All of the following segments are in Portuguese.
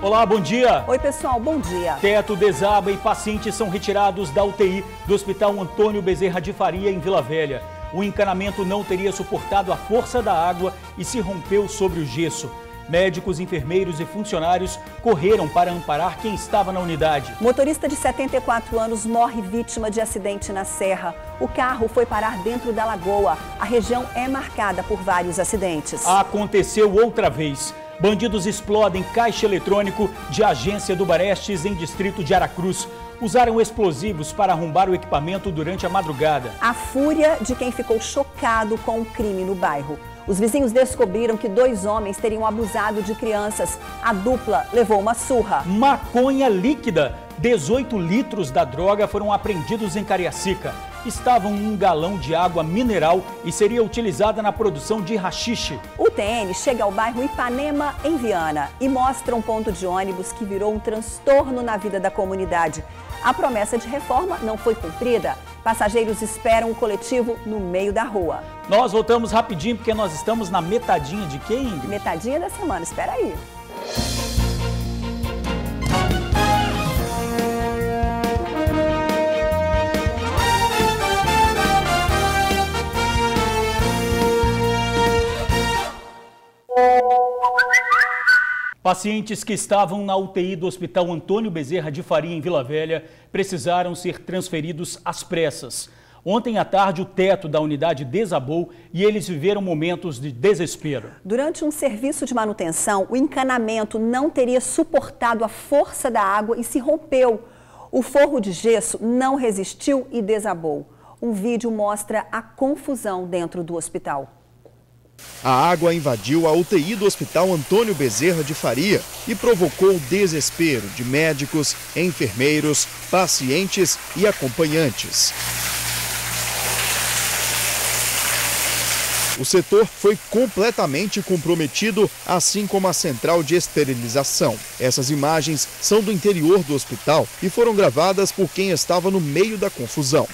Olá, bom dia. Oi, pessoal, bom dia. Teto desaba e pacientes são retirados da UTI do Hospital Antônio Bezerra de Faria, em Vila Velha. O encanamento não teria suportado a força da água e se rompeu sobre o gesso. Médicos, enfermeiros e funcionários correram para amparar quem estava na unidade. Motorista de 74 anos morre vítima de acidente na Serra. O carro foi parar dentro da lagoa. A região é marcada por vários acidentes. Aconteceu outra vez. Bandidos explodem caixa eletrônico de agência do Barestes em distrito de Aracruz. Usaram explosivos para arrombar o equipamento durante a madrugada. A fúria de quem ficou chocado com o crime no bairro. Os vizinhos descobriram que 2 homens teriam abusado de crianças. A dupla levou uma surra. Maconha líquida. 18 litros da droga foram apreendidos em Cariacica. Estavam em um galão de água mineral e seria utilizada na produção de haxixe. O TN chega ao bairro Ipanema, em Viana, e mostra um ponto de ônibus que virou um transtorno na vida da comunidade. A promessa de reforma não foi cumprida. Passageiros esperam o coletivo no meio da rua. Nós voltamos rapidinho porque nós estamos na metadinha de quem, Ingrid? Metadinha da semana, espera aí. Pacientes que estavam na UTI do Hospital Antônio Bezerra de Faria, em Vila Velha, precisaram ser transferidos às pressas. Ontem à tarde, o teto da unidade desabou e eles viveram momentos de desespero. Durante um serviço de manutenção, o encanamento não teria suportado a força da água e se rompeu. O forro de gesso não resistiu e desabou. Um vídeo mostra a confusão dentro do hospital. A água invadiu a UTI do Hospital Antônio Bezerra de Faria e provocou o desespero de médicos, enfermeiros, pacientes e acompanhantes. O setor foi completamente comprometido, assim como a central de esterilização. Essas imagens são do interior do hospital e foram gravadas por quem estava no meio da confusão.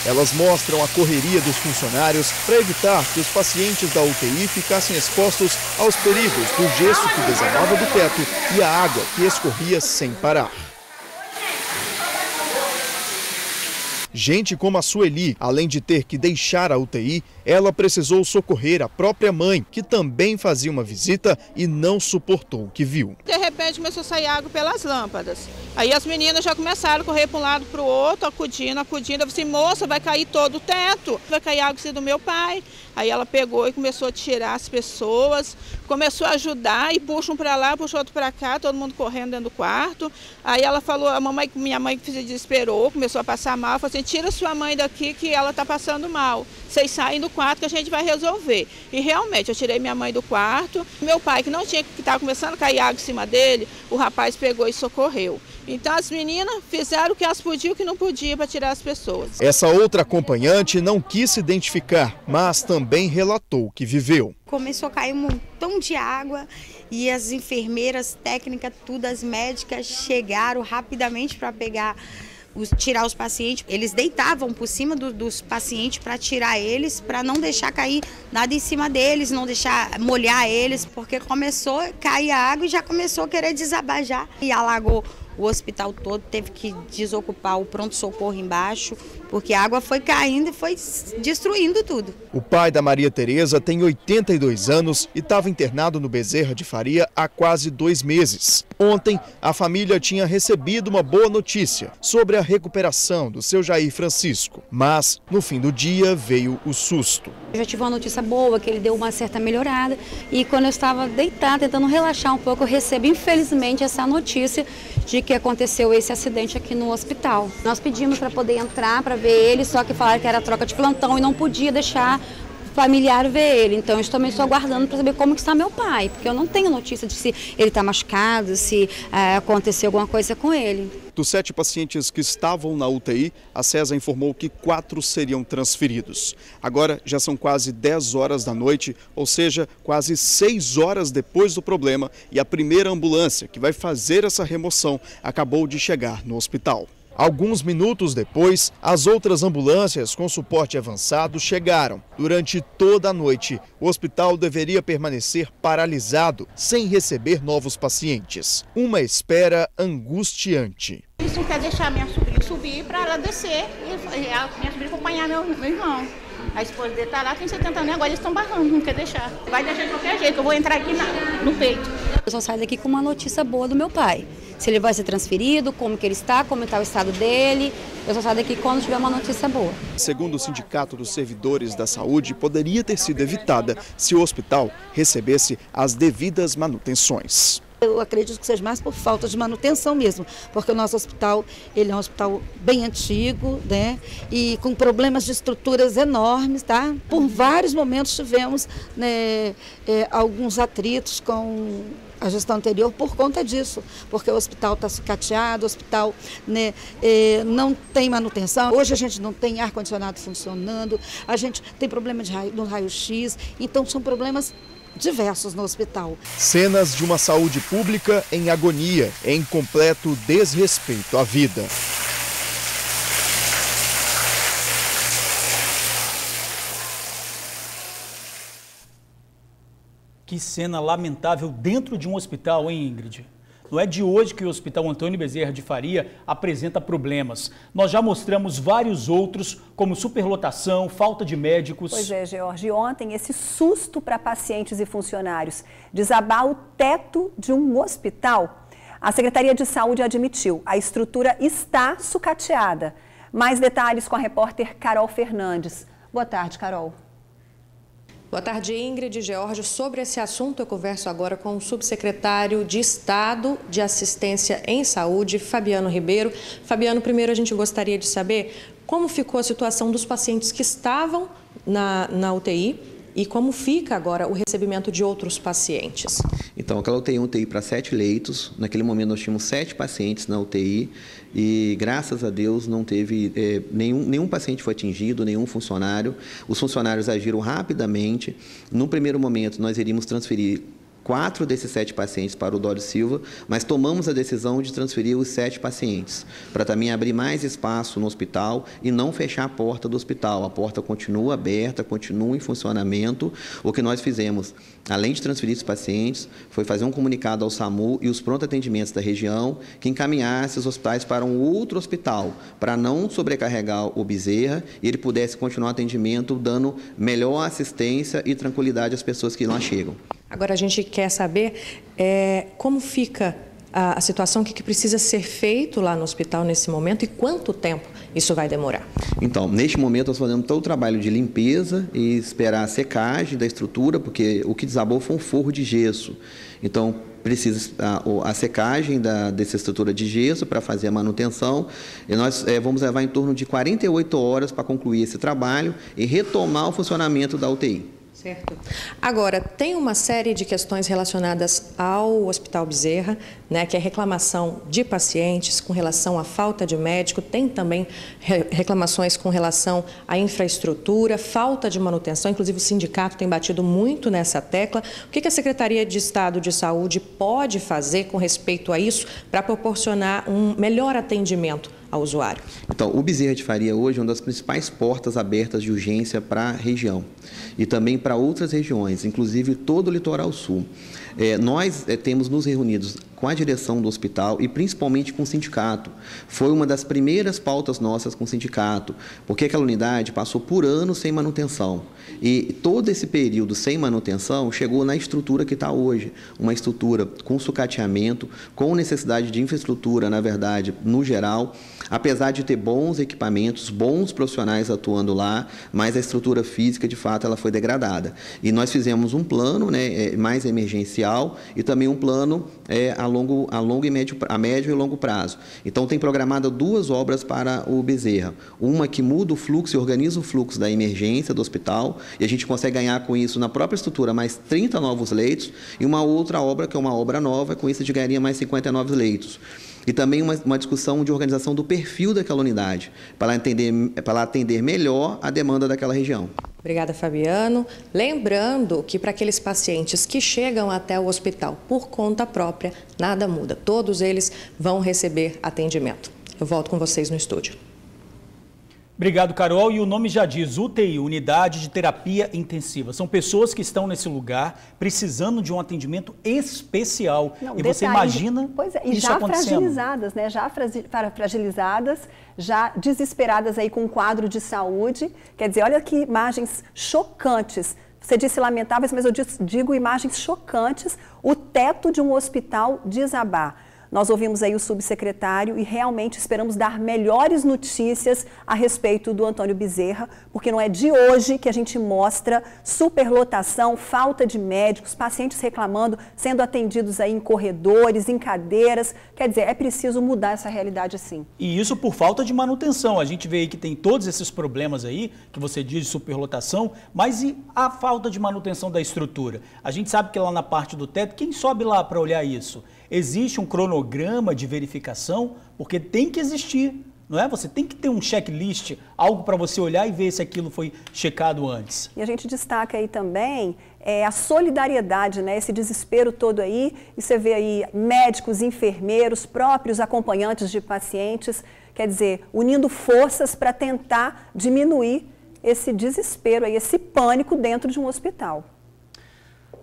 Elas mostram a correria dos funcionários para evitar que os pacientes da UTI ficassem expostos aos perigos do gesso que desabava do teto e a água que escorria sem parar. Gente como a Sueli, além de ter que deixar a UTI, ela precisou socorrer a própria mãe, que também fazia uma visita e não suportou o que viu. De repente começou a sair água pelas lâmpadas. Aí as meninas já começaram a correr para um lado para o outro, acudindo. Eu falei assim, moça, vai cair todo o teto, vai cair água assim do meu pai. Aí ela pegou e começou a tirar as pessoas, começou a ajudar e puxa um para lá, puxa outro para cá, todo mundo correndo dentro do quarto. Aí ela falou, minha mãe que se desesperou, começou a passar mal, falou assim, tira sua mãe daqui que ela está passando mal. Vocês saem do quarto que a gente vai resolver. E realmente, eu tirei minha mãe do quarto. Meu pai, que não tinha, que estava começando a cair água em cima dele, o rapaz pegou e socorreu. Então as meninas fizeram o que elas podiam e o que não podiam para tirar as pessoas. Essa outra acompanhante não quis se identificar, mas também relatou o que viveu. Começou a cair um montão de água e as enfermeiras técnicas, tudo, as médicas chegaram rapidamente para tirar os pacientes. Eles deitavam por cima dos pacientes para tirar eles, para não deixar cair nada em cima deles, não deixar molhar eles, porque começou a cair a água e já começou a querer desabar já. E alagou o hospital todo, teve que desocupar o pronto-socorro embaixo, porque a água foi caindo e foi destruindo tudo. O pai da Maria Tereza tem 82 anos e estava internado no Bezerra de Faria há quase 2 meses. Ontem, a família tinha recebido uma boa notícia sobre a recuperação do seu Jair Francisco, mas no fim do dia veio o susto. Eu já tive uma notícia boa, que ele deu uma certa melhorada, e quando eu estava deitada, tentando relaxar um pouco, eu recebo infelizmente essa notícia de que aconteceu esse acidente aqui no hospital. Nós pedimos para poder entrar, para ver ele, só que falaram que era troca de plantão e não podia deixar familiar ver ele. Então, eu também estou aguardando para saber como que está meu pai, porque eu não tenho notícia de se ele está machucado, se aconteceu alguma coisa com ele. Dos 7 pacientes que estavam na UTI, a CESA informou que 4 seriam transferidos. Agora já são quase 10 horas da noite, ou seja, quase 6 horas depois do problema, e a primeira ambulância que vai fazer essa remoção acabou de chegar no hospital. Alguns minutos depois, as outras ambulâncias com suporte avançado chegaram. Durante toda a noite, o hospital deveria permanecer paralisado, sem receber novos pacientes. Uma espera angustiante. Isso não quer deixar minha sobrinha subir para ela descer e a minha sobrinha acompanhar meu irmão. A esposa dele está lá, tem 70 anos, agora eles estão barrando, não quer deixar. Vai deixar de qualquer jeito, eu vou entrar aqui no peito. Eu só saio daqui com uma notícia boa do meu pai. Se ele vai ser transferido, como que ele está, como está o estado dele. Eu só saio daqui quando tiver uma notícia boa. Segundo o Sindicato dos Servidores da Saúde, poderia ter sido evitada se o hospital recebesse as devidas manutenções. Eu acredito que seja mais por falta de manutenção mesmo, porque o nosso hospital, ele é um hospital bem antigo, né, e com problemas de estruturas enormes, tá? Por vários momentos tivemos, né, alguns atritos com a gestão anterior por conta disso, porque o hospital está sucateado, o hospital, né, não tem manutenção. Hoje a gente não tem ar-condicionado funcionando, a gente tem problema no raio-x, então são problemas diversos no hospital. Cenas de uma saúde pública em agonia, em completo desrespeito à vida. Que cena lamentável dentro de um hospital, hein, Ingrid? Não é de hoje que o Hospital Antônio Bezerra de Faria apresenta problemas. Nós já mostramos vários outros, como superlotação, falta de médicos. Pois é, George. Ontem, esse susto para pacientes e funcionários. Desabar o teto de um hospital. A Secretaria de Saúde admitiu, a estrutura está sucateada. Mais detalhes com a repórter Carol Fernandes. Boa tarde, Carol. Boa tarde, Ingrid e George. Sobre esse assunto, eu converso agora com o subsecretário de Estado de Assistência em Saúde, Fabiano Ribeiro. Fabiano, primeiro a gente gostaria de saber como ficou a situação dos pacientes que estavam na UTI e como fica agora o recebimento de outros pacientes. Então, aquela UTI para 7 leitos. Naquele momento nós tínhamos 7 pacientes na UTI e, graças a Deus, não teve nenhum paciente foi atingido, nenhum funcionário. Os funcionários agiram rapidamente. No primeiro momento, nós iríamos transferir 4 desses 7 pacientes para o Dório Silva, mas tomamos a decisão de transferir os 7 pacientes, para também abrir mais espaço no hospital e não fechar a porta do hospital. A porta continua aberta, continua em funcionamento. O que nós fizemos, além de transferir esses pacientes, foi fazer um comunicado ao SAMU e os pronto atendimentos da região que encaminhasse os hospitais para um outro hospital, para não sobrecarregar o Bezerra e ele pudesse continuar o atendimento, dando melhor assistência e tranquilidade às pessoas que lá chegam. Agora a gente quer saber como fica a situação, o que precisa ser feito lá no hospital nesse momento e quanto tempo isso vai demorar. Então, neste momento nós fazemos todo o trabalho de limpeza e esperar a secagem da estrutura, porque o que desabou foi um forro de gesso. Então, precisa a secagem dessa estrutura de gesso para fazer a manutenção. E nós vamos levar em torno de 48 horas para concluir esse trabalho e retomar o funcionamento da UTI. Certo. Agora, tem uma série de questões relacionadas ao Hospital Bezerra, né, que é reclamação de pacientes com relação à falta de médico, tem também reclamações com relação à infraestrutura, falta de manutenção, inclusive o sindicato tem batido muito nessa tecla. O que a Secretaria de Estado de Saúde pode fazer com respeito a isso para proporcionar um melhor atendimento ao usuário? Então, o Bezerra de Faria hoje é uma das principais portas abertas de urgência para a região e também para outras regiões, inclusive todo o litoral sul. Nós temos nos reunidos com a direção do hospital e principalmente com o sindicato. Foi uma das primeiras pautas nossas com o sindicato, porque aquela unidade passou por anos sem manutenção. E todo esse período sem manutenção chegou na estrutura que está hoje. Uma estrutura com sucateamento, com necessidade de infraestrutura, na verdade, no geral, apesar de ter bons equipamentos, bons profissionais atuando lá, mas a estrutura física, de fato, ela foi degradada. E nós fizemos um plano, né, mais emergencial e também um plano a médio e longo prazo. Então, tem programado 2 obras para o Bezerra. Uma que muda o fluxo e organiza o fluxo da emergência do hospital, e a gente consegue ganhar com isso na própria estrutura mais 30 novos leitos, e uma outra obra, que é uma obra nova, com isso a gente ganharia mais 59 leitos. E também uma discussão de organização do perfil daquela unidade, para ela atender melhor a demanda daquela região. Obrigada, Fabiano. Lembrando que para aqueles pacientes que chegam até o hospital por conta própria, nada muda. Todos eles vão receber atendimento. Eu volto com vocês no estúdio. Obrigado, Carol. E o nome já diz, UTI, Unidade de Terapia Intensiva. São pessoas que estão nesse lugar precisando de um atendimento especial. Não, e você imagina e isso já acontecendo. Fragilizadas, né? Já fragilizadas, já desesperadas aí com um quadro de saúde. Quer dizer, olha que imagens chocantes. Você disse lamentáveis, mas eu digo imagens chocantes. O teto de um hospital desabar. Nós ouvimos aí o subsecretário e realmente esperamos dar melhores notícias a respeito do Antônio Bezerra, porque não é de hoje que a gente mostra superlotação, falta de médicos, pacientes reclamando, sendo atendidos aí em corredores, em cadeiras. Quer dizer, é preciso mudar essa realidade sim. E isso por falta de manutenção. A gente vê aí que tem todos esses problemas aí, que você diz de superlotação, mas e a falta de manutenção da estrutura? A gente sabe que lá na parte do teto, quem sobe lá para olhar isso? Existe um cronograma de verificação, porque tem que existir, não é? Você tem que ter um checklist, algo para você olhar e ver se aquilo foi checado antes. E a gente destaca aí também a solidariedade, né? Esse desespero todo aí, e você vê aí médicos, enfermeiros, próprios acompanhantes de pacientes, quer dizer, unindo forças para tentar diminuir esse desespero aí, esse pânico dentro de um hospital.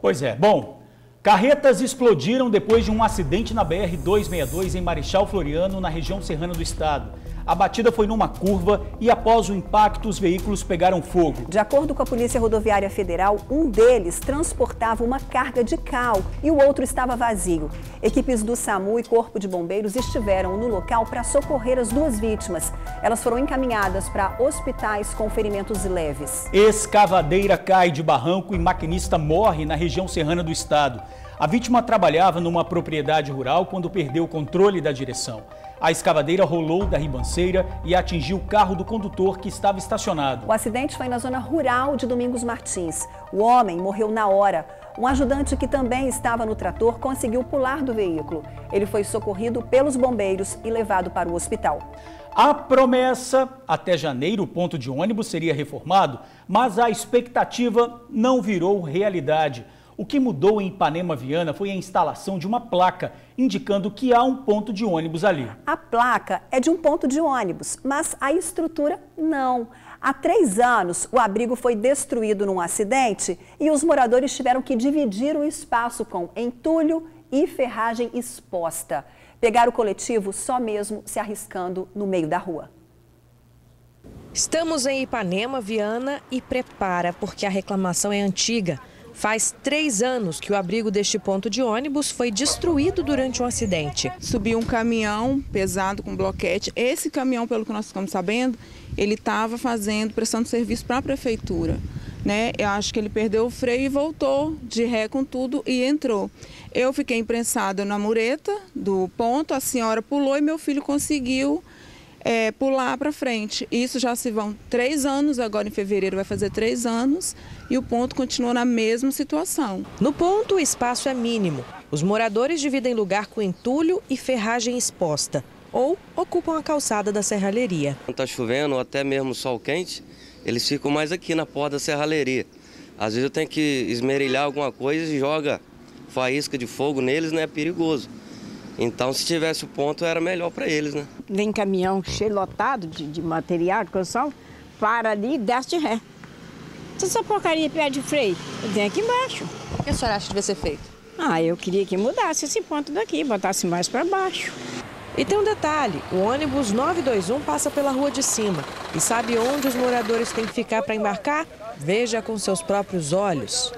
Pois é, bom... Carretas explodiram depois de um acidente na BR-262 em Marechal Floriano, na região serrana do estado. A batida foi numa curva e após o impacto os veículos pegaram fogo. De acordo com a Polícia Rodoviária Federal, um deles transportava uma carga de cal e o outro estava vazio. Equipes do SAMU e Corpo de Bombeiros estiveram no local para socorrer as duas vítimas. Elas foram encaminhadas para hospitais com ferimentos leves. Escavadeira cai de barranco e maquinista morre na região serrana do estado. A vítima trabalhava numa propriedade rural quando perdeu o controle da direção. A escavadeira rolou da ribanceira e atingiu o carro do condutor que estava estacionado. O acidente foi na zona rural de Domingos Martins. O homem morreu na hora. Um ajudante que também estava no trator conseguiu pular do veículo. Ele foi socorrido pelos bombeiros e levado para o hospital. A promessa, até janeiro o ponto de ônibus seria reformado, mas a expectativa não virou realidade. O que mudou em Ipanema, Viana, foi a instalação de uma placa indicando que há um ponto de ônibus ali. A placa é de um ponto de ônibus, mas a estrutura não. Há 3 anos, o abrigo foi destruído num acidente e os moradores tiveram que dividir o espaço com entulho e ferragem exposta. Pegaram o coletivo só mesmo se arriscando no meio da rua. Estamos em Ipanema, Viana, e prepara, porque a reclamação é antiga. Faz 3 anos que o abrigo deste ponto de ônibus foi destruído durante um acidente. Subiu um caminhão pesado com bloquete. Esse caminhão, pelo que nós ficamos sabendo, ele estava prestando serviço para a prefeitura, né? Eu acho que ele perdeu o freio e voltou de ré com tudo e entrou. Eu fiquei imprensada na mureta do ponto, a senhora pulou e meu filho conseguiu pular para frente. Isso já se vão 3 anos, agora em fevereiro vai fazer 3 anos e o ponto continua na mesma situação. No ponto, o espaço é mínimo. Os moradores dividem lugar com entulho e ferragem exposta ou ocupam a calçada da serralheria. Quando está chovendo ou até mesmo sol quente, eles ficam mais aqui na porta da serralheria. Às vezes eu tenho que esmerilhar alguma coisa e joga faísca de fogo neles, né? É perigoso. Então, se tivesse o ponto, era melhor para eles, né? Vem caminhão cheio lotado de material, de construção, para ali e desce de ré. Se essa porcaria perde freio, vem aqui embaixo. O que a senhora acha que devia ser feito? Eu queria que mudasse esse ponto daqui, botasse mais para baixo. E tem um detalhe, o ônibus 921 passa pela rua de cima. E sabe onde os moradores têm que ficar para embarcar? Veja com seus próprios olhos.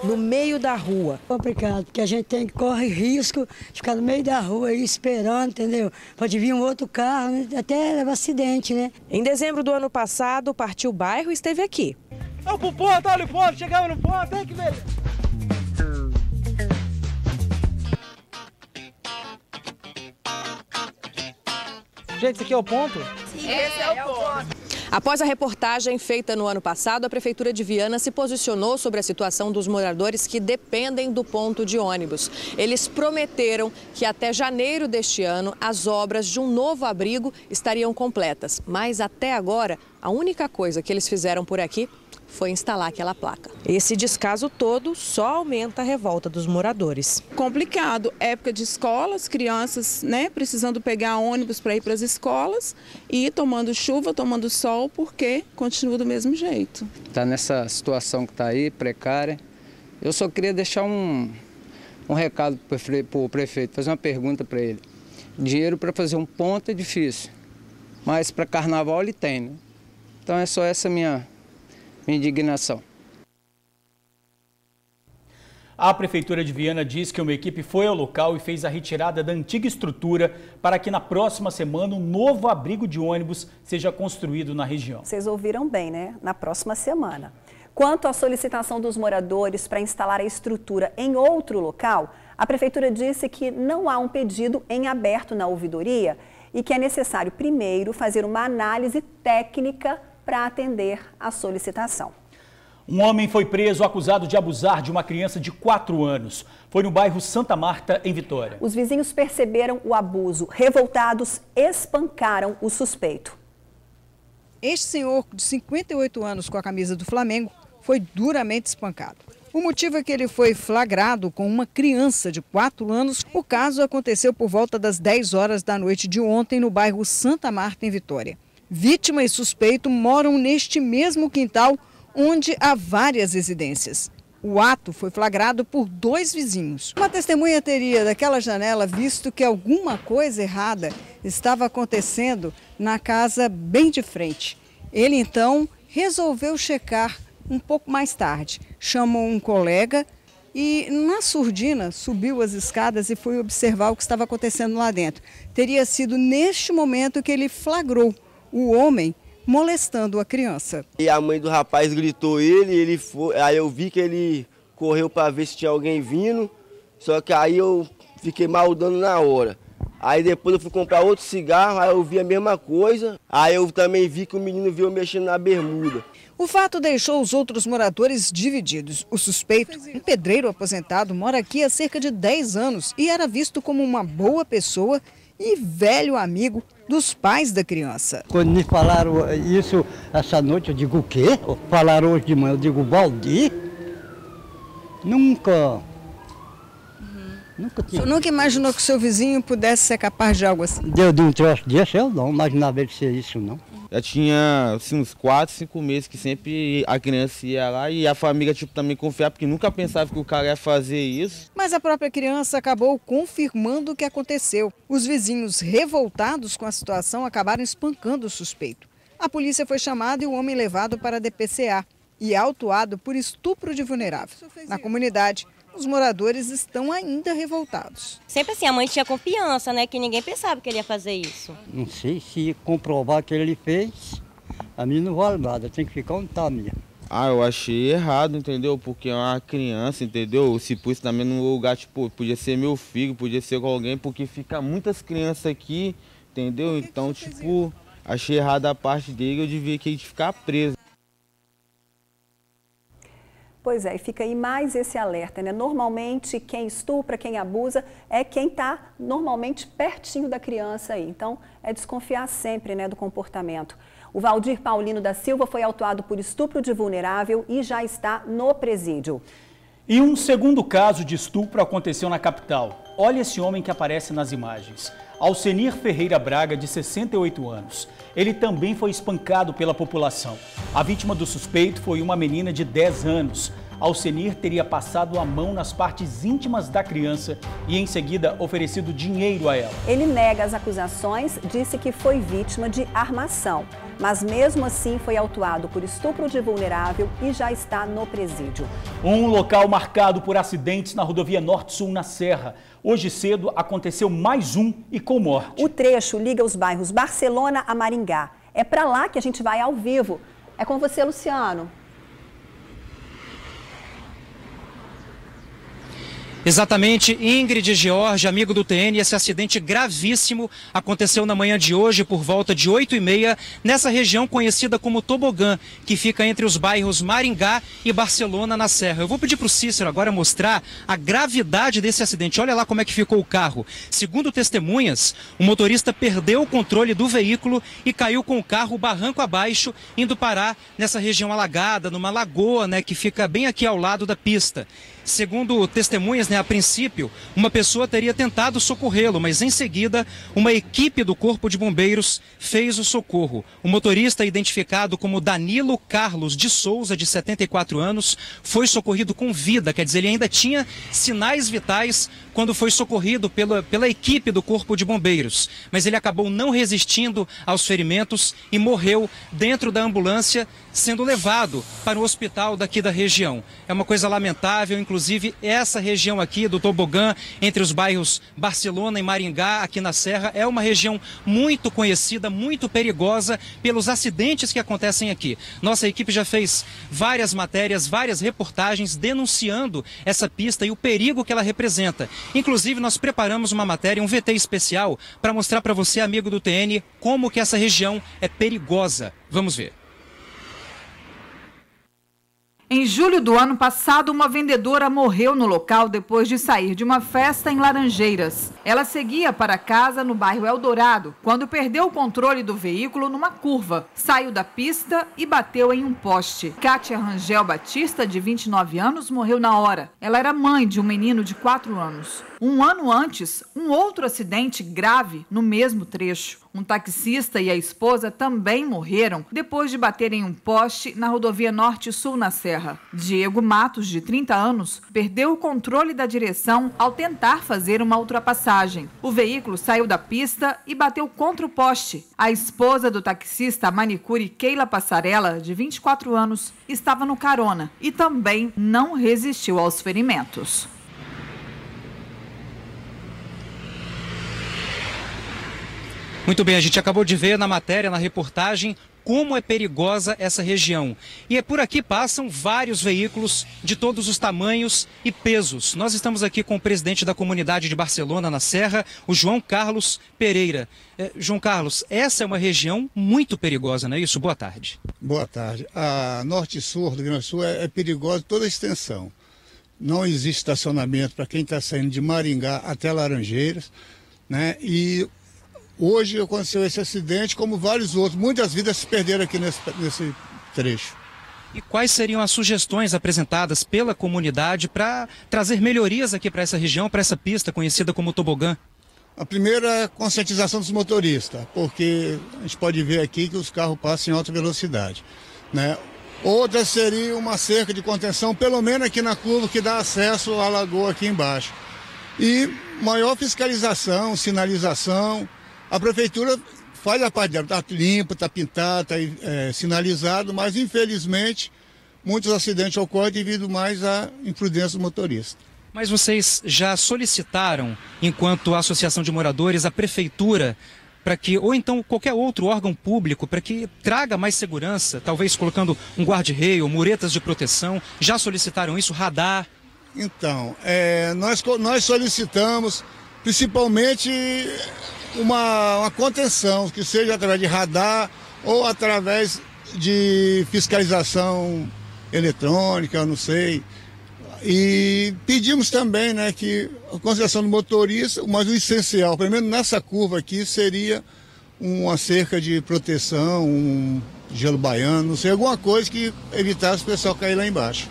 No meio da rua. Complicado, porque a gente corre risco de ficar no meio da rua aí esperando, entendeu? Pode vir um outro carro, né? Até leva acidente, né? Em dezembro do ano passado, o Partiu Bairro esteve aqui. Vamos pro ponto, olha o ponto, chegamos no ponto, tem que ver. Gente, esse aqui é o ponto? Sim, esse é o ponto. Após a reportagem feita no ano passado, a Prefeitura de Viana se posicionou sobre a situação dos moradores que dependem do ponto de ônibus. Eles prometeram que até janeiro deste ano as obras de um novo abrigo estariam completas. Mas até agora, a única coisa que eles fizeram por aqui foi instalar aquela placa. Esse descaso todo só aumenta a revolta dos moradores. Complicado, época de escolas, crianças, né, precisando pegar ônibus para ir para as escolas e tomando chuva, tomando sol, porque continua do mesmo jeito. Está nessa situação que está aí, precária. Eu só queria deixar um recado para o prefeito, fazer uma pergunta para ele. Dinheiro para fazer um ponto é difícil, mas para carnaval ele tem, né? Então é só essa minha indignação. A Prefeitura de Viana diz que uma equipe foi ao local e fez a retirada da antiga estrutura para que na próxima semana um novo abrigo de ônibus seja construído na região. Vocês ouviram bem, né? Na próxima semana. Quanto à solicitação dos moradores para instalar a estrutura em outro local, a Prefeitura disse que não há um pedido em aberto na ouvidoria e que é necessário primeiro fazer uma análise técnica para atender a solicitação. Um homem foi preso acusado de abusar de uma criança de 4 anos. Foi no bairro Santa Marta, em Vitória. Os vizinhos perceberam o abuso. Revoltados, espancaram o suspeito. Este senhor, de 58 anos, com a camisa do Flamengo, foi duramente espancado. O motivo é que ele foi flagrado com uma criança de 4 anos. O caso aconteceu por volta das 10 horas da noite de ontem, no bairro Santa Marta, em Vitória. Vítima e suspeito moram neste mesmo quintal, onde há várias residências. O ato foi flagrado por 2 vizinhos. Uma testemunha teria daquela janela visto que alguma coisa errada estava acontecendo na casa bem de frente. Ele então resolveu checar um pouco mais tarde. Chamou um colega e, na surdina, subiu as escadas e foi observar o que estava acontecendo lá dentro. Teria sido neste momento que ele flagrou o homem molestando a criança. E a mãe do rapaz gritou ele foi, aí eu vi que ele correu para ver se tinha alguém vindo, só que aí eu fiquei maldando na hora. Aí depois eu fui comprar outro cigarro, aí eu vi a mesma coisa, aí eu também vi que o menino veio mexendo na bermuda. O fato deixou os outros moradores divididos. O suspeito, um pedreiro aposentado, mora aqui há cerca de 10 anos e era visto como uma boa pessoa e velho amigo dos pais da criança. Quando me falaram isso essa noite, eu digo o quê? Falaram hoje de manhã, eu digo Valdir? Nunca. Nunca tinha. O senhor nunca imaginou que o seu vizinho pudesse ser capaz de algo assim? Deu de um troço desse, eu não imaginava ele ser isso, não. Já tinha assim, uns 4, 5 meses que sempre a criança ia lá e a família também confiava, porque nunca pensava que o cara ia fazer isso. Mas a própria criança acabou confirmando o que aconteceu. Os vizinhos, revoltados com a situação, acabaram espancando o suspeito. A polícia foi chamada e o homem levado para a DPCA e autuado por estupro de vulnerável. Na comunidade, os moradores estão ainda revoltados. Sempre assim, a mãe tinha confiança, né? Que ninguém pensava que ele ia fazer isso. Não sei se comprovar que ele fez, a mim não vale nada, tem que ficar onde está a minha. Eu achei errado, entendeu? Porque é uma criança, entendeu? Se pus também no lugar, tipo, podia ser meu filho, podia ser com alguém, porque fica muitas crianças aqui, entendeu? Então, tipo, achei errado a parte dele, eu devia que ele ficar preso. Pois é, e fica aí mais esse alerta, né? Normalmente quem estupra, quem abusa é quem está normalmente pertinho da criança aí. Então é desconfiar sempre, né, do comportamento. O Valdir Paulino da Silva foi autuado por estupro de vulnerável e já está no presídio. E um segundo caso de estupro aconteceu na capital. Olha esse homem que aparece nas imagens. Alcenir Ferreira Braga, de 68 anos. Ele também foi espancado pela população. A vítima do suspeito foi uma menina de 10 anos. Alcenir teria passado a mão nas partes íntimas da criança e, em seguida, oferecido dinheiro a ela. Ele nega as acusações, disse que foi vítima de armação, mas mesmo assim foi autuado por estupro de vulnerável e já está no presídio. Um local marcado por acidentes na rodovia Norte-Sul, na Serra. Hoje cedo aconteceu mais um e com morte. O trecho liga os bairros Barcelona a Maringá. É para lá que a gente vai ao vivo. É com você, Luciano. Exatamente, Ingrid e George, amigo do TN, esse acidente gravíssimo aconteceu na manhã de hoje por volta de 8h30 nessa região conhecida como Tobogã, que fica entre os bairros Maringá e Barcelona na Serra. Eu vou pedir para o Cícero agora mostrar a gravidade desse acidente. Olha lá como é que ficou o carro. Segundo testemunhas, o motorista perdeu o controle do veículo e caiu com o carro barranco abaixo, indo parar nessa região alagada, numa lagoa, né, que fica bem aqui ao lado da pista. Segundo testemunhas, a princípio, uma pessoa teria tentado socorrê-lo, mas em seguida, uma equipe do Corpo de Bombeiros fez o socorro. O motorista, identificado como Danilo Carlos de Souza, de 74 anos, foi socorrido com vida, quer dizer, ele ainda tinha sinais vitais quando foi socorrido pela equipe do Corpo de Bombeiros. Mas ele acabou não resistindo aos ferimentos e morreu dentro da ambulância, sendo levado para o hospital daqui da região. É uma coisa lamentável, inclusive essa região aqui do Tobogã, entre os bairros Barcelona e Maringá, aqui na Serra, é uma região muito conhecida, muito perigosa pelos acidentes que acontecem aqui. Nossa equipe já fez várias matérias, várias reportagens denunciando essa pista e o perigo que ela representa. Inclusive, nós preparamos uma matéria, um VT especial, para mostrar para você, amigo do TN, como que essa região é perigosa. Vamos ver. Em julho do ano passado, uma vendedora morreu no local depois de sair de uma festa em Laranjeiras. Ela seguia para casa no bairro Eldorado, quando perdeu o controle do veículo numa curva. Saiu da pista e bateu em um poste. Kátia Rangel Batista, de 29 anos, morreu na hora. Ela era mãe de um menino de 4 anos. Um ano antes, um outro acidente grave no mesmo trecho. Um taxista e a esposa também morreram depois de baterem um poste na rodovia Norte-Sul, na Serra. Diego Matos, de 30 anos, perdeu o controle da direção ao tentar fazer uma ultrapassagem. O veículo saiu da pista e bateu contra o poste. A esposa do taxista manicure Keila Passarella, de 24 anos, estava no carona e também não resistiu aos ferimentos. Muito bem, a gente acabou de ver na matéria, na reportagem, como é perigosa essa região. E por aqui passam vários veículos de todos os tamanhos e pesos. Nós estamos aqui com o presidente da comunidade de Barcelona, na Serra, o João Carlos Pereira. João Carlos, essa é uma região muito perigosa, não é isso? Boa tarde. Boa tarde. A Norte-Sul, do Rio Grande do Sul, é perigosa toda a extensão. Não existe estacionamento para quem está saindo de Maringá até Laranjeiras, né? E hoje aconteceu esse acidente, como vários outros. Muitas vidas se perderam aqui nesse trecho. E quais seriam as sugestões apresentadas pela comunidade para trazer melhorias aqui para essa região, para essa pista conhecida como Tobogã? A primeira é a conscientização dos motoristas, porque a gente pode ver aqui que os carros passam em alta velocidade, né? Outra seria uma cerca de contenção, pelo menos aqui na curva que dá acesso à lagoa aqui embaixo. E maior fiscalização, sinalização. A prefeitura faz a parte dela, está limpo, está pintado, está sinalizado, mas infelizmente muitos acidentes ocorrem devido mais à imprudência do motorista. Mas vocês já solicitaram, enquanto associação de moradores, a prefeitura para que, ou então qualquer outro órgão público, para que traga mais segurança, talvez colocando um guarda-reio, muretas de proteção? Já solicitaram isso, radar? Então, nós solicitamos principalmente uma contenção, que seja através de radar ou através de fiscalização eletrônica, não sei. E pedimos também, né, que a consideração do motorista, mas o essencial, pelo menos nessa curva aqui, seria uma cerca de proteção, um gelo baiano, não sei, alguma coisa que evitasse o pessoal cair lá embaixo.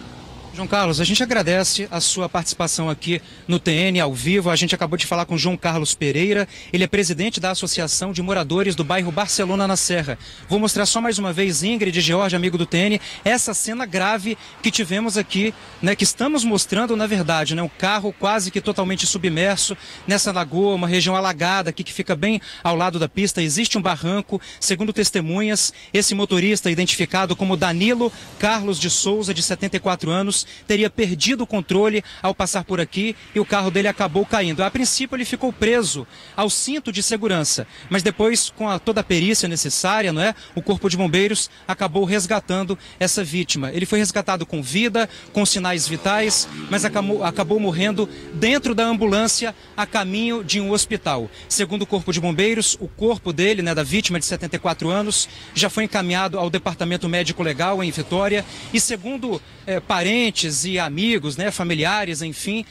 João Carlos, a gente agradece a sua participação aqui no TN ao vivo. A gente acabou de falar com o João Carlos Pereira, ele é presidente da Associação de Moradores do bairro Barcelona, na Serra. Vou mostrar só mais uma vez, Ingrid e George, amigo do TN, essa cena grave que tivemos aqui, né, que estamos mostrando, na verdade, né, um carro quase que totalmente submerso nessa lagoa, uma região alagada aqui que fica bem ao lado da pista. Existe um barranco, segundo testemunhas, esse motorista, identificado como Danilo Carlos de Souza, de 74 anos, teria perdido o controle ao passar por aqui e o carro dele acabou caindo. A princípio ele ficou preso ao cinto de segurança, mas depois, com toda a perícia necessária, não é? O Corpo de Bombeiros acabou resgatando essa vítima. Ele foi resgatado com vida, com sinais vitais, mas acabou morrendo dentro da ambulância a caminho de um hospital. Segundo o Corpo de Bombeiros, o corpo dele, né, da vítima de 74 anos, já foi encaminhado ao Departamento Médico Legal em Vitória e, segundo parentes e amigos, né, familiares, enfim,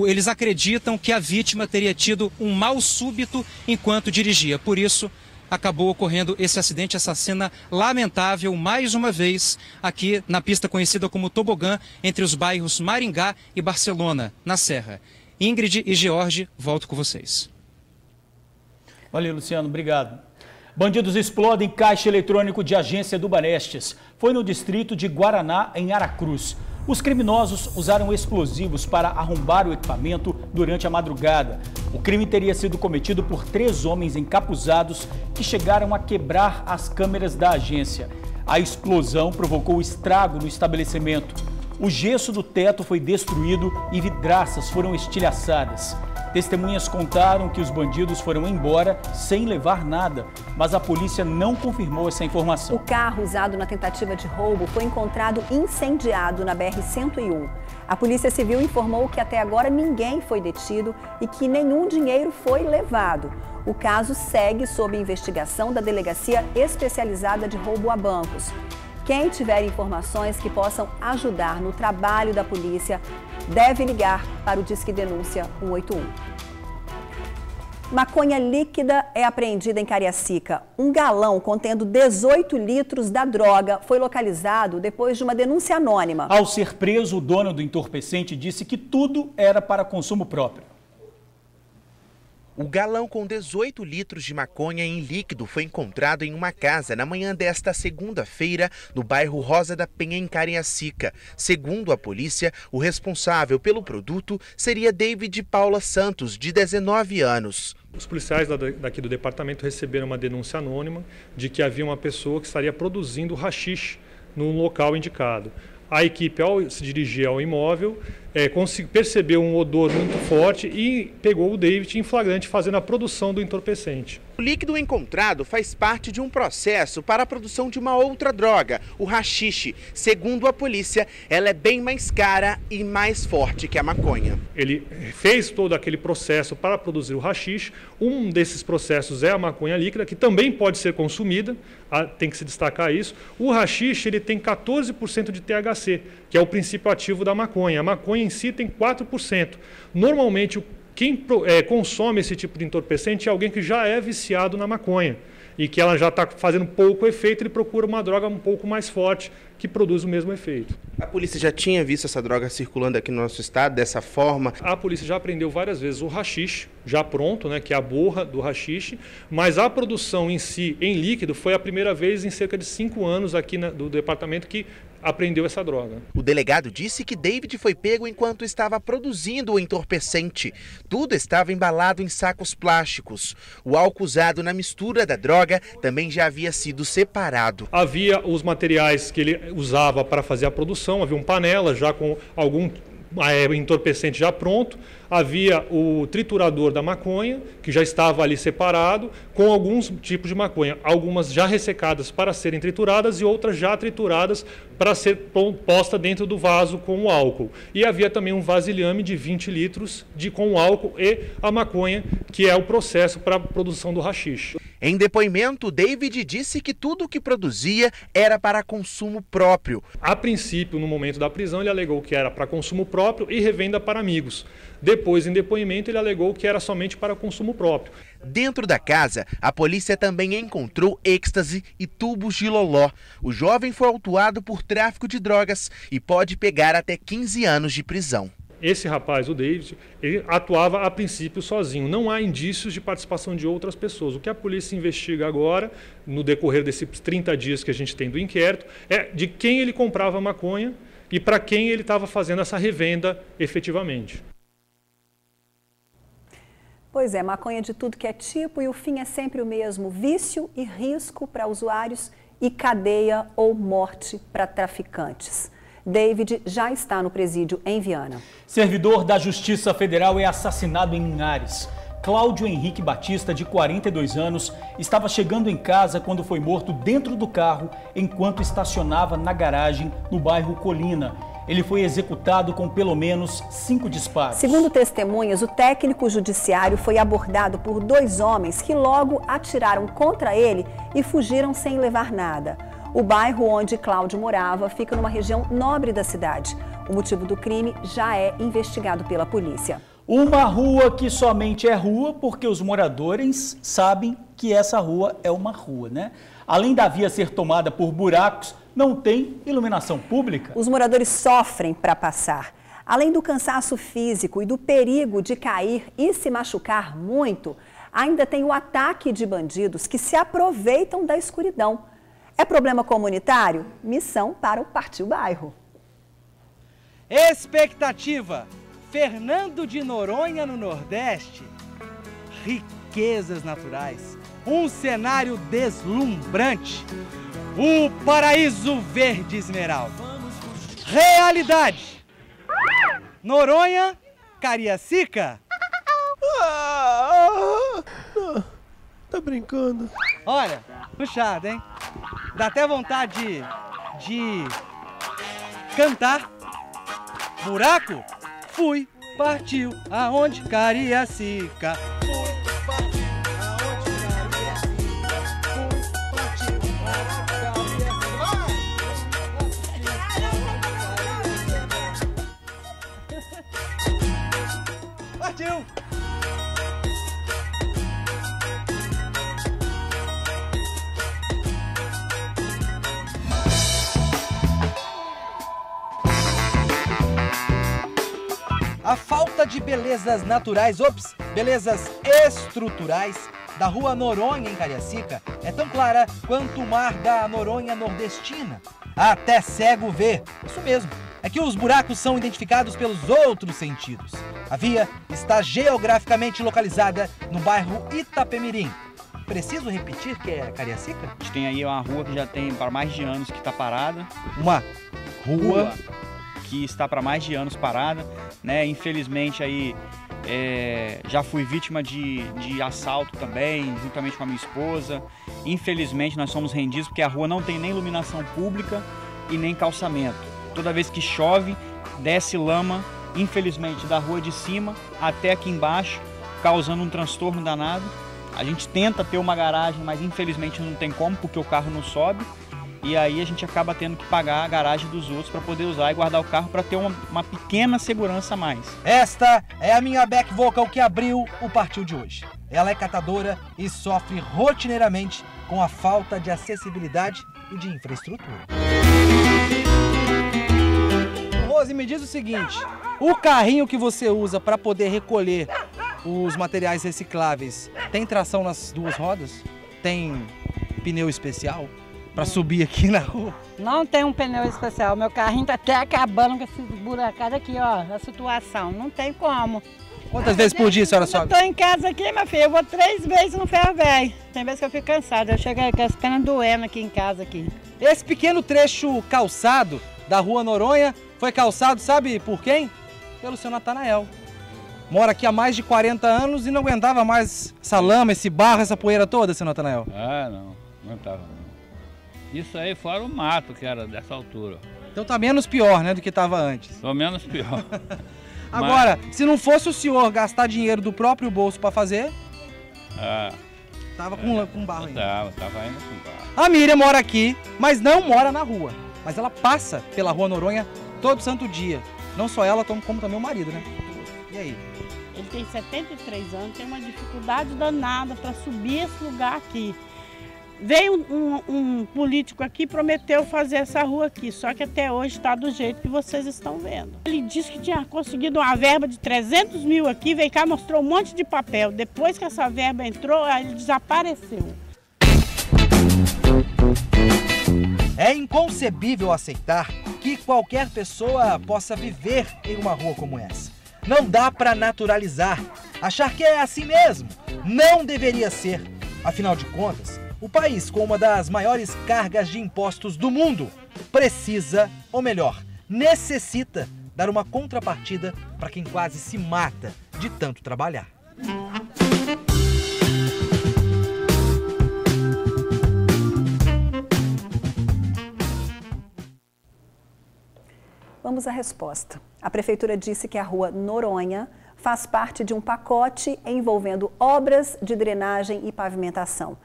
eles acreditam que a vítima teria tido um mal súbito enquanto dirigia. Por isso, acabou ocorrendo esse acidente, essa cena lamentável, mais uma vez, aqui na pista conhecida como Tobogã, entre os bairros Maringá e Barcelona, na Serra. Ingrid e George, volto com vocês. Valeu, Luciano, obrigado. Bandidos explodem caixa eletrônico de agência do Banestes. Foi no distrito de Guaraná, em Aracruz. Os criminosos usaram explosivos para arrombar o equipamento durante a madrugada. O crime teria sido cometido por 3 homens encapuzados que chegaram a quebrar as câmeras da agência. A explosão provocou estrago no estabelecimento. O gesso do teto foi destruído e vidraças foram estilhaçadas. Testemunhas contaram que os bandidos foram embora sem levar nada, mas a polícia não confirmou essa informação. O carro usado na tentativa de roubo foi encontrado incendiado na BR-101. A Polícia Civil informou que até agora ninguém foi detido e que nenhum dinheiro foi levado. O caso segue sob investigação da Delegacia Especializada de Roubo a Bancos. Quem tiver informações que possam ajudar no trabalho da polícia deve ligar para o Disque Denúncia 181. Maconha líquida é apreendida em Cariacica. Um galão contendo 18 litros da droga foi localizado depois de uma denúncia anônima. Ao ser preso, o dono do entorpecente disse que tudo era para consumo próprio. O galão com 18 litros de maconha em líquido foi encontrado em uma casa na manhã desta segunda-feira, no bairro Rosa da Penha, em Cariacica. Segundo a polícia, o responsável pelo produto seria David Paula Santos, de 19 anos. Os policiais daqui do departamento receberam uma denúncia anônima de que havia uma pessoa que estaria produzindo haxixe no local indicado. A equipe, ao se dirigir ao imóvel, percebeu um odor muito forte e pegou o David em flagrante fazendo a produção do entorpecente. O líquido encontrado faz parte de um processo para a produção de uma outra droga, o haxixe. Segundo a polícia, ela é bem mais cara e mais forte que a maconha. Ele fez todo aquele processo para produzir o haxixe. Um desses processos é a maconha líquida, que também pode ser consumida, tem que se destacar isso. O haxixe ele tem 14% de THC, que é o princípio ativo da maconha. A maconha em si tem 4%. Normalmente, quem consome esse tipo de entorpecente é alguém que já é viciado na maconha e que ela já está fazendo pouco efeito, ele procura uma droga um pouco mais forte que produz o mesmo efeito. A polícia já tinha visto essa droga circulando aqui no nosso estado dessa forma? A polícia já apreendeu várias vezes o haxixe, já pronto, né, que é a borra do haxixe, mas a produção em si, em líquido, foi a primeira vez em cerca de 5 anos aqui do departamento que apreendeu essa droga. O delegado disse que David foi pego enquanto estava produzindo o entorpecente. Tudo estava embalado em sacos plásticos. O álcool usado na mistura da droga também já havia sido separado. Havia os materiais que ele usava para fazer a produção, havia uma panela já com algum entorpecente já pronto, havia o triturador da maconha, que já estava ali separado, com alguns tipos de maconha, algumas já ressecadas para serem trituradas e outras já trituradas para ser posta dentro do vaso com o álcool. E havia também um vasilhame de 20 litros com o álcool e a maconha, que é o processo para a produção do haxixe. Em depoimento, David disse que tudo o que produzia era para consumo próprio. A princípio, no momento da prisão, ele alegou que era para consumo próprio e revenda para amigos. Depois, em depoimento, ele alegou que era somente para consumo próprio. Dentro da casa, a polícia também encontrou êxtase e tubos de loló. O jovem foi autuado por tráfico de drogas e pode pegar até 15 anos de prisão. Esse rapaz, o David, ele atuava a princípio sozinho. Não há indícios de participação de outras pessoas. O que a polícia investiga agora, no decorrer desses 30 dias que a gente tem do inquérito, é de quem ele comprava maconha e para quem ele estava fazendo essa revenda efetivamente. Pois é, maconha de tudo que é tipo e o fim é sempre o mesmo: vício e risco para usuários e cadeia ou morte para traficantes. David já está no presídio em Viana. Servidor da Justiça Federal é assassinado em Linhares. Cláudio Henrique Batista, de 42 anos, estava chegando em casa quando foi morto dentro do carro enquanto estacionava na garagem no bairro Colina. Ele foi executado com pelo menos 5 disparos. Segundo testemunhas, o técnico judiciário foi abordado por 2 homens que logo atiraram contra ele e fugiram sem levar nada. O bairro onde Cláudio morava fica numa região nobre da cidade. O motivo do crime já é investigado pela polícia. Uma rua que somente é rua porque os moradores sabem que essa rua é uma rua, né? Além da via ser tomada por buracos, não tem iluminação pública. Os moradores sofrem para passar. Além do cansaço físico e do perigo de cair e se machucar muito, ainda tem o ataque de bandidos que se aproveitam da escuridão. É problema comunitário? Missão para o Partiu Bairro. Expectativa. Fernando de Noronha, no Nordeste. Riquezas naturais. Um cenário deslumbrante. O paraíso verde esmeralda. Realidade. Noronha, Cariacica. Tá brincando? Olha, puxado, hein? Dá até vontade de cantar. Buraco? Fui, partiu, aonde Cariacica. Partiu! A falta de belezas naturais, belezas estruturais da Rua Noronha, em Cariacica, é tão clara quanto o mar da Noronha nordestina. Até cego vê. Isso mesmo, é que os buracos são identificados pelos outros sentidos. A via está geograficamente localizada no bairro Itapemirim. Preciso repetir que é Cariacica? A gente tem aí uma rua que já tem para mais de anos que está parada. Uma rua que está para mais de anos parada, né? Infelizmente aí já fui vítima de assalto também, juntamente com a minha esposa. Infelizmente nós somos rendidos porque a rua não tem nem iluminação pública e nem calçamento. Toda vez que chove, desce lama, infelizmente, da rua de cima até aqui embaixo, causando um transtorno danado. A gente tenta ter uma garagem, mas infelizmente não tem como, porque o carro não sobe. E aí a gente acaba tendo que pagar a garagem dos outros para poder usar e guardar o carro para ter uma pequena segurança a mais. Esta é a minha back vocal que abriu o Partiu de hoje. Ela é catadora e sofre rotineiramente com a falta de acessibilidade e de infraestrutura. Rose, me diz o seguinte, o carrinho que você usa para poder recolher os materiais recicláveis tem tração nas 2 rodas? Tem pneu especial para subir aqui na rua? Não tem um pneu especial, meu carrinho tá até acabando com esse buracado aqui, ó, a situação, não tem como. Quantas vezes por dia a senhora sobe? Eu tô em casa aqui, minha filha, eu vou 3 vezes no ferro velho. Tem vezes que eu fico cansada, eu chego com as pernas doendo aqui em casa aqui. Esse pequeno trecho calçado da Rua Noronha foi calçado, sabe por quem? Pelo seu Natanael. Mora aqui há mais de 40 anos e não aguentava mais essa lama, esse barro, essa poeira toda, seu Natanael? Ah, não aguentava não. Isso aí fora o mato que era dessa altura. Então tá menos pior, né, do que estava antes. Tô menos pior. Agora, se não fosse o senhor gastar dinheiro do próprio bolso para fazer, tava com barro ainda. Tava ainda com barro. A Miriam mora aqui, mas não mora na rua. Mas ela passa pela Rua Noronha todo santo dia. Não só ela, como também o marido, né? E aí? Ele tem 73 anos, tem uma dificuldade danada para subir esse lugar aqui. Veio um político aqui e prometeu fazer essa rua aqui, só que até hoje está do jeito que vocês estão vendo. Ele disse que tinha conseguido uma verba de 300 mil aqui, veio cá, mostrou um monte de papel. Depois que essa verba entrou, ele desapareceu. É inconcebível aceitar que qualquer pessoa possa viver em uma rua como essa. Não dá para naturalizar, achar que é assim mesmo. Não deveria ser. Afinal de contas, o país com uma das maiores cargas de impostos do mundo precisa, ou melhor, necessita dar uma contrapartida para quem quase se mata de tanto trabalhar. Vamos à resposta. A Prefeitura disse que a rua Noronha faz parte de um pacote envolvendo obras de drenagem e pavimentação.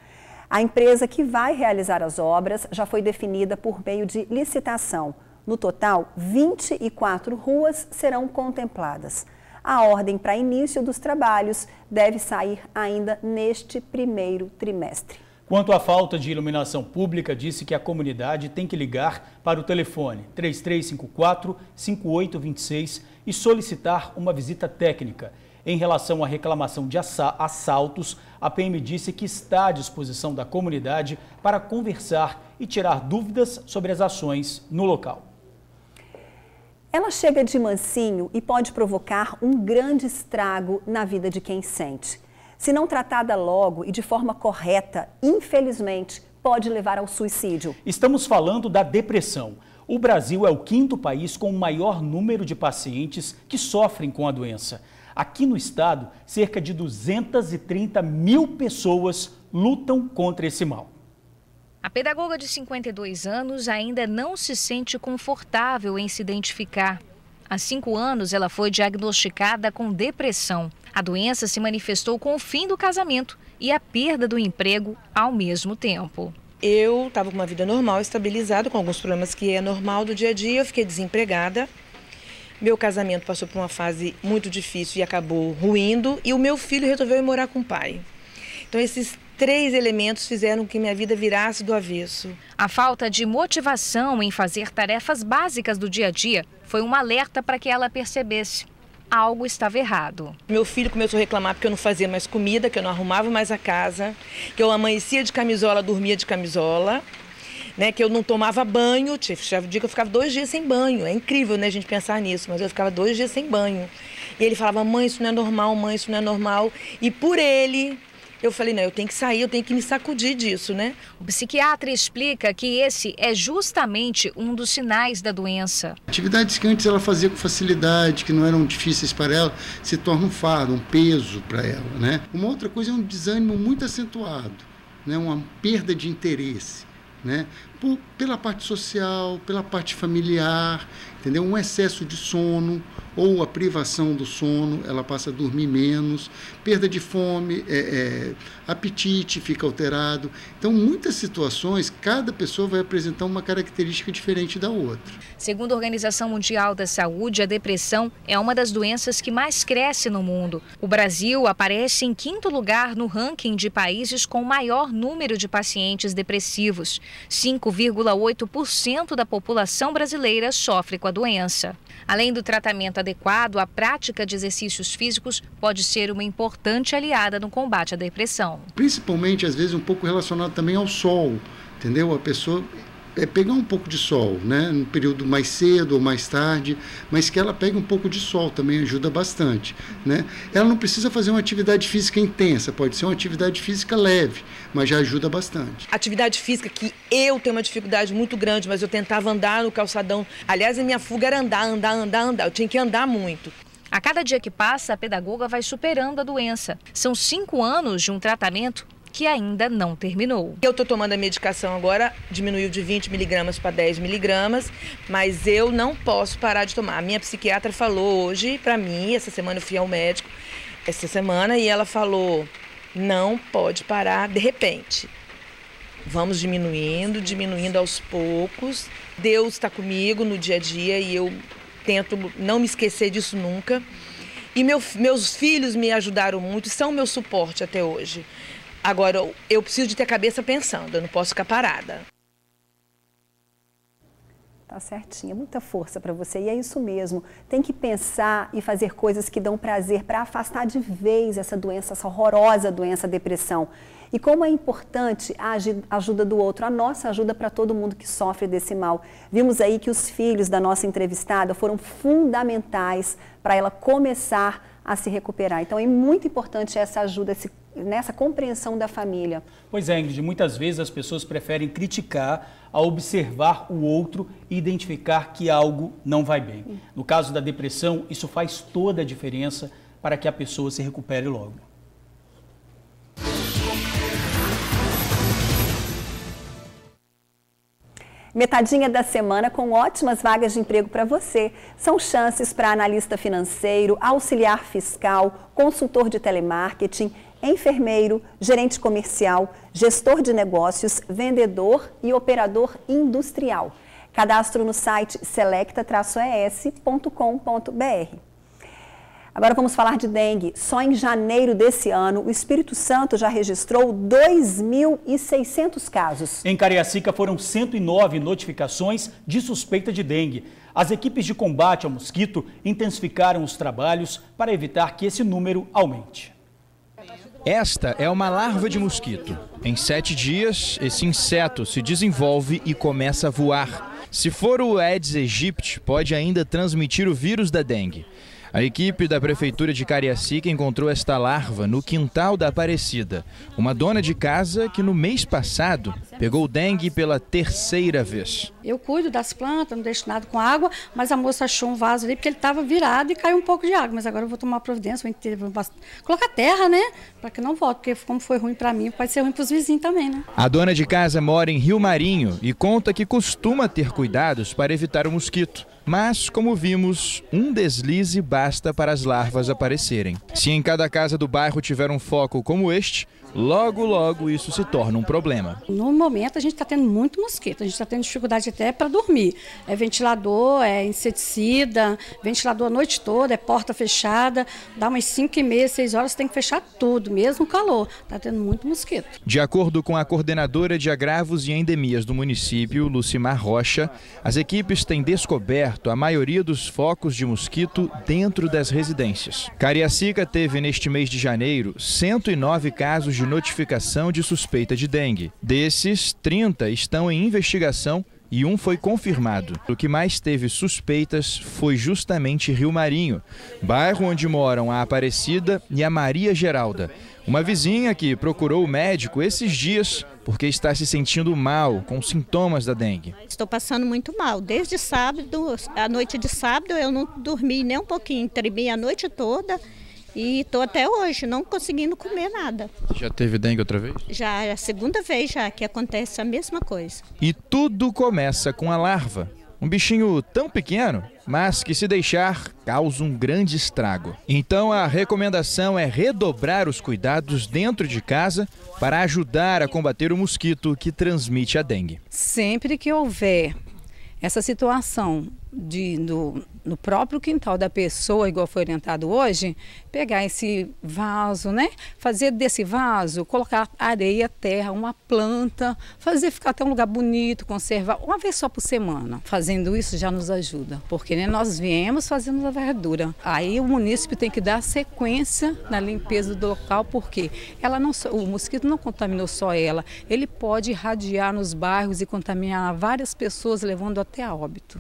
A empresa que vai realizar as obras já foi definida por meio de licitação. No total, 24 ruas serão contempladas. A ordem para início dos trabalhos deve sair ainda neste primeiro trimestre. Quanto à falta de iluminação pública, disse que a comunidade tem que ligar para o telefone 3354-5826 e solicitar uma visita técnica. Em relação à reclamação de assaltos, a PM disse que está à disposição da comunidade para conversar e tirar dúvidas sobre as ações no local. Ela chega de mansinho e pode provocar um grande estrago na vida de quem sente. Se não tratada logo e de forma correta, infelizmente, pode levar ao suicídio. Estamos falando da depressão. O Brasil é o 5º país com o maior número de pacientes que sofrem com a doença. Aqui no estado, cerca de 230 mil pessoas lutam contra esse mal. A pedagoga de 52 anos ainda não se sente confortável em se identificar. Há 5 anos, ela foi diagnosticada com depressão. A doença se manifestou com o fim do casamento e a perda do emprego ao mesmo tempo. Eu estava com uma vida normal, estabilizada, com alguns problemas que é normal do dia a dia. Eu fiquei desempregada. Meu casamento passou por uma fase muito difícil e acabou ruindo. E o meu filho resolveu ir morar com o pai. Então, esses 3 elementos fizeram que minha vida virasse do avesso. A falta de motivação em fazer tarefas básicas do dia a dia foi um alerta para que ela percebesse: algo estava errado. Meu filho começou a reclamar porque eu não fazia mais comida, que eu não arrumava mais a casa, que eu amanhecia de camisola, dormia de camisola, né, que eu não tomava banho. Chegava o dia que eu ficava 2 dias sem banho. É incrível, né, a gente pensar nisso, mas eu ficava 2 dias sem banho. E ele falava: mãe, isso não é normal, mãe, isso não é normal. E por ele, eu falei: não, eu tenho que sair, eu tenho que me sacudir disso, né? O psiquiatra explica que esse é justamente um dos sinais da doença. Atividades que antes ela fazia com facilidade, que não eram difíceis para ela, se torna um fardo, um peso para ela, né? Uma outra coisa é um desânimo muito acentuado, né? Uma perda de interesse, né? Pela parte social, pela parte familiar, entendeu? Um excesso de sono ou a privação do sono, ela passa a dormir menos, perda de fome, apetite fica alterado. Então, muitas situações, cada pessoa vai apresentar uma característica diferente da outra. Segundo a Organização Mundial da Saúde, a depressão é uma das doenças que mais cresce no mundo. O Brasil aparece em 5º lugar no ranking de países com maior número de pacientes depressivos. 5,8% da população brasileira sofre com a doença. Além do tratamento adequado, a prática de exercícios físicos pode ser uma importante aliada no combate à depressão. Principalmente, às vezes, um pouco relacionado também ao sol, entendeu? A pessoa pegar um pouco de sol, né? No período mais cedo ou mais tarde, mas que ela pegue um pouco de sol também ajuda bastante, né? Ela não precisa fazer uma atividade física intensa, pode ser uma atividade física leve, mas já ajuda bastante. Atividade física que eu tenho uma dificuldade muito grande, mas eu tentava andar no calçadão. Aliás, a minha fuga era andar. Eu tinha que andar muito. A cada dia que passa, a pedagoga vai superando a doença. São 5 anos de um tratamento que ainda não terminou. Eu estou tomando a medicação agora, diminuiu de 20 miligramas para 10 miligramas, mas eu não posso parar de tomar. A minha psiquiatra falou hoje para mim, essa semana eu fui ao médico, e ela falou: não pode parar de repente. Vamos diminuindo aos poucos. Deus está comigo no dia a dia e eu tento não me esquecer disso nunca. E meus filhos me ajudaram muito e são meu suporte até hoje. Agora, eu preciso de ter a cabeça pensando, eu não posso ficar parada. Tá certinho, muita força para você. E é isso mesmo, tem que pensar e fazer coisas que dão prazer para afastar de vez essa doença, essa horrorosa doença, a depressão. E como é importante a ajuda do outro, a nossa ajuda para todo mundo que sofre desse mal. Vimos aí que os filhos da nossa entrevistada foram fundamentais para ela começar a se recuperar. Então, é muito importante essa ajuda, nessa compreensão da família. Pois é, Ingrid, muitas vezes as pessoas preferem criticar a observar o outro e identificar que algo não vai bem. No caso da depressão, isso faz toda a diferença para que a pessoa se recupere logo. Metadinha da semana com ótimas vagas de emprego para você. São chances para analista financeiro, auxiliar fiscal, consultor de telemarketing, enfermeiro, gerente comercial, gestor de negócios, vendedor e operador industrial. Cadastro no site selecta-es.com.br. Agora vamos falar de dengue. Só em janeiro desse ano, o Espírito Santo já registrou 2.600 casos. Em Cariacica foram 109 notificações de suspeita de dengue. As equipes de combate ao mosquito intensificaram os trabalhos para evitar que esse número aumente. Esta é uma larva de mosquito. Em 7 dias, esse inseto se desenvolve e começa a voar. Se for o Aedes aegypti, pode ainda transmitir o vírus da dengue. A equipe da Prefeitura de Cariacica encontrou esta larva no quintal da Aparecida, uma dona de casa que no mês passado pegou dengue pela 3ª vez. Eu cuido das plantas, não deixo nada com água, mas a moça achou um vaso ali porque ele estava virado e caiu um pouco de água. Mas agora eu vou tomar providência, vou colocar terra, né? Para que não volte, porque como foi ruim para mim, pode ser ruim para os vizinhos também, né? A dona de casa mora em Rio Marinho e conta que costuma ter cuidados para evitar o mosquito. Mas, como vimos, um deslize basta para as larvas aparecerem. Se em cada casa do bairro tiver um foco como este, logo, logo isso se torna um problema. No momento a gente está tendo muito mosquito, a gente está tendo dificuldade até para dormir. É ventilador, é inseticida, ventilador a noite toda, é porta fechada, dá umas 5h30, 6 horas, tem que fechar tudo, mesmo calor. Está tendo muito mosquito. De acordo com a coordenadora de agravos e endemias do município, Lucimar Rocha, as equipes têm descoberto a maioria dos focos de mosquito dentro das residências. Cariacica teve neste mês de janeiro 109 casos de notificação de suspeita de dengue. Desses, 30 estão em investigação e um foi confirmado. O que mais teve suspeitas foi justamente Rio Marinho, bairro onde moram a Aparecida e a Maria Geralda. Uma vizinha que procurou o médico esses dias porque está se sentindo mal com sintomas da dengue. Estou passando muito mal. Desde sábado, a noite de sábado, eu não dormi nem um pouquinho, tremi a noite toda. E estou até hoje não conseguindo comer nada. Já teve dengue outra vez? Já é a 2ª vez já que acontece a mesma coisa. E tudo começa com a larva. Um bichinho tão pequeno, mas que se deixar, causa um grande estrago. Então a recomendação é redobrar os cuidados dentro de casa para ajudar a combater o mosquito que transmite a dengue. Sempre que houver essa situação no próprio quintal da pessoa, igual foi orientado hoje, pegar esse vaso, né? Fazer desse vaso, colocar areia, terra, uma planta, fazer ficar até um lugar bonito, conservar, uma vez só por semana. Fazendo isso já nos ajuda, porque né, nós viemos fazendo a verdura. Aí o munícipe tem que dar sequência na limpeza do local, porque o mosquito não contaminou só ela, ele pode irradiar nos bairros e contaminar várias pessoas, levando até a óbito.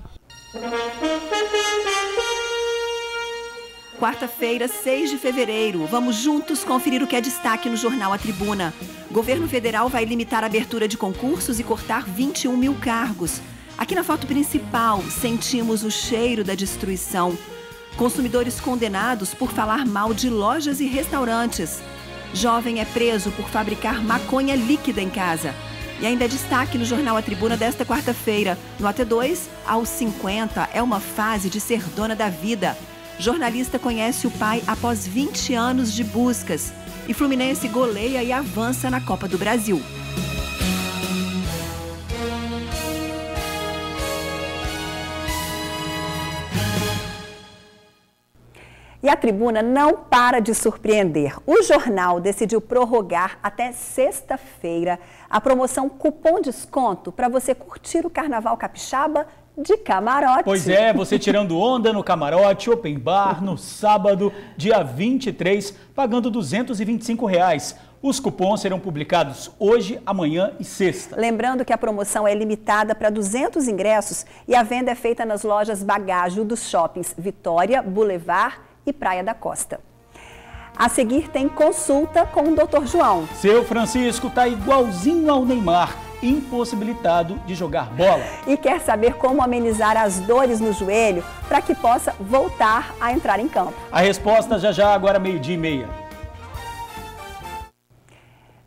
Quarta-feira, 6 de fevereiro. Vamos juntos conferir o que é destaque no jornal A Tribuna. Governo federal vai limitar a abertura de concursos e cortar 21 mil cargos. Aqui na foto principal, sentimos o cheiro da destruição. Consumidores condenados por falar mal de lojas e restaurantes. Jovem é preso por fabricar maconha líquida em casa. E ainda destaque no jornal A Tribuna desta quarta-feira. No AT2, aos 50, é uma fase de ser dona da vida. Jornalista conhece o pai após 20 anos de buscas. E Fluminense goleia e avança na Copa do Brasil. E a Tribuna não para de surpreender. O jornal decidiu prorrogar até sexta-feira a promoção Cupom Desconto para você curtir o Carnaval Capixaba de camarote. Pois é, você tirando onda no camarote, open bar, no sábado, dia 23, pagando R$ 225. Os cupons serão publicados hoje, amanhã e sexta. Lembrando que a promoção é limitada para 200 ingressos e a venda é feita nas lojas Bagágio dos shoppings Vitória, Boulevard e Praia da Costa. A seguir tem consulta com o Dr. João. Seu Francisco tá igualzinho ao Neymar, impossibilitado de jogar bola. E quer saber como amenizar as dores no joelho para que possa voltar a entrar em campo. A resposta já, agora 12:30.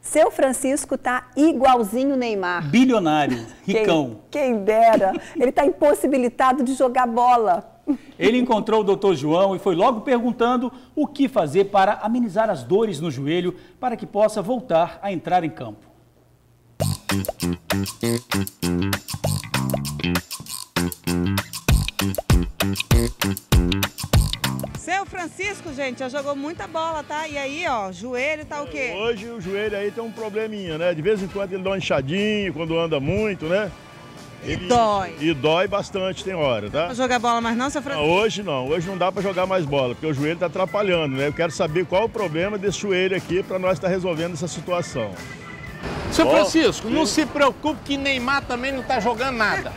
Seu Francisco tá igualzinho o Neymar. Bilionário, ricão. Quem dera. Ele tá impossibilitado de jogar bola. Ele encontrou o Dr. João e foi logo perguntando o que fazer para amenizar as dores no joelho para que possa voltar a entrar em campo. Seu Francisco, gente, já jogou muita bola, tá? E aí, ó, joelho tá o quê? Hoje o joelho aí tem um probleminha, né? De vez em quando ele dá uma inchadinha quando anda muito, né? Dói. E dói bastante, tem hora, tá? Não jogar bola mais não, seu Francisco? Não, hoje não dá pra jogar mais bola, porque o joelho tá atrapalhando, né? Eu quero saber qual o problema desse joelho aqui pra nós estar resolvendo essa situação. Seu Francisco, não se preocupe que Neymar também não tá jogando nada.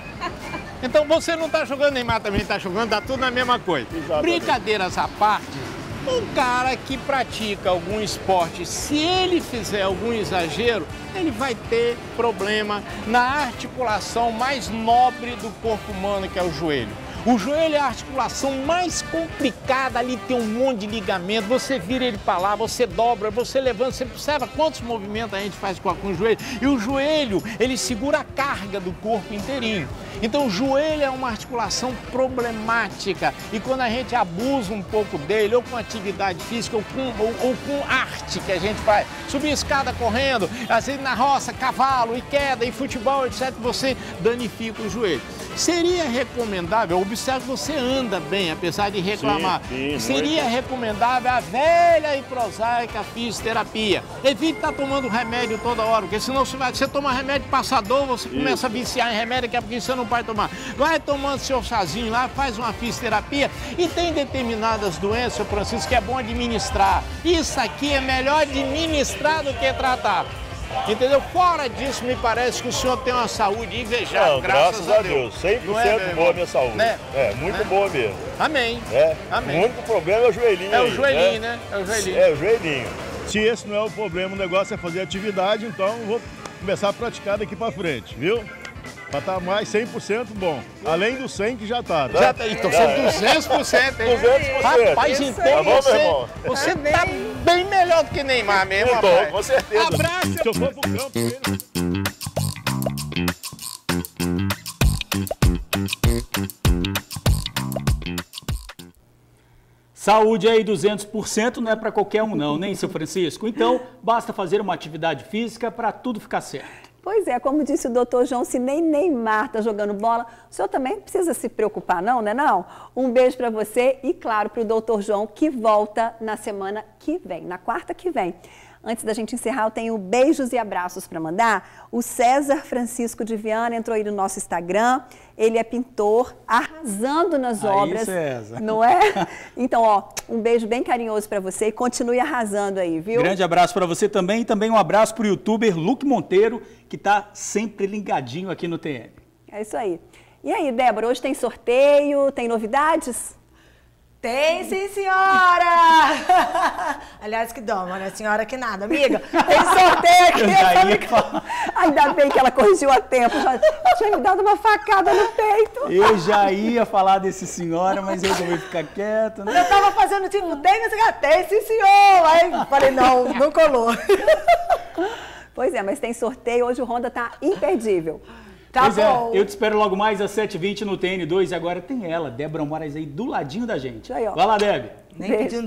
Então você não tá jogando, Neymar também tá jogando, tá tudo na mesma coisa. Exatamente. Brincadeiras à parte, um cara que pratica algum esporte, se ele fizer algum exagero, ele vai ter problema na articulação mais nobre do corpo humano, que é o joelho. O joelho é a articulação mais complicada, ali tem um monte de ligamento, você vira ele para lá, você dobra, você levanta, você observa quantos movimentos a gente faz com o joelho. E o joelho, ele segura a carga do corpo inteirinho. Então o joelho é uma articulação problemática e quando a gente abusa um pouco dele, ou com atividade física, ou com arte que a gente faz, subir escada correndo, às vezes na roça, cavalo e queda, e futebol, etc., você danifica o joelho. Seria recomendável, observe que você anda bem, apesar de reclamar, seria recomendável a velha e prosaica fisioterapia. Evite estar tomando remédio toda hora, porque senão você toma remédio passador, você começa a viciar em remédio, que é porque você não pode tomar. Vai tomando seu chazinho lá, faz uma fisioterapia e tem determinadas doenças, seu Francisco, que é bom administrar. Isso aqui é melhor administrar do que tratar. Entendeu? Fora disso, me parece que o senhor tem uma saúde invejável, graças a Deus. 100% boa a minha saúde. Né? Muito boa mesmo. Amém. Amém. O único problema é o joelhinho. É o joelhinho, né? É o joelhinho. É o joelhinho. Se esse não é o problema, o negócio é fazer atividade, então eu vou começar a praticar daqui pra frente, viu? Pra estar mais 100% bom. Além do 100 que já tá. Já tá, então são 200%, hein? 200%. Rapaz, então você tá bem melhor do que Neymar mesmo, rapaz. Com certeza. Abraço. Se eu for pro campo, Saúde aí 200% não é para qualquer um não, nem seu Francisco. Então, basta fazer uma atividade física para tudo ficar certo. Pois é, como disse o doutor João, se nem Neymar está jogando bola, o senhor também precisa se preocupar não, né não? Um beijo para você e, claro, para o doutor João, que volta na semana que vem, na quarta que vem. Antes da gente encerrar, eu tenho beijos e abraços para mandar. O César Francisco de Viana entrou aí no nosso Instagram. Ele é pintor, arrasando nas obras. César. Não é? Então, ó, um beijo bem carinhoso para você e continue arrasando aí, viu? Grande abraço para você também e também um abraço para o youtuber Luke Monteiro, que está sempre ligadinho aqui no TN. É isso aí. E aí, Débora, hoje tem sorteio, tem novidades? Tem sim, senhora! Aliás, que doma, né? Senhora que nada, amiga. Tem sorteio aqui. Ainda bem que ela corrigiu a tempo. Já tinha me dado uma facada no peito. Eu já ia falar desse senhora, mas eu resolvi ficar quieto, né? Eu tava fazendo tipo, tem sim, senhor! Aí falei, não colou. Pois é, mas tem sorteio. Hoje o Honda tá imperdível. Tá bom. Eu te espero logo mais às 7h20 no TN2 e agora tem ela, Débora Moraes aí do ladinho da gente. Aí, ó. Vai lá, Deb. Nem pedindo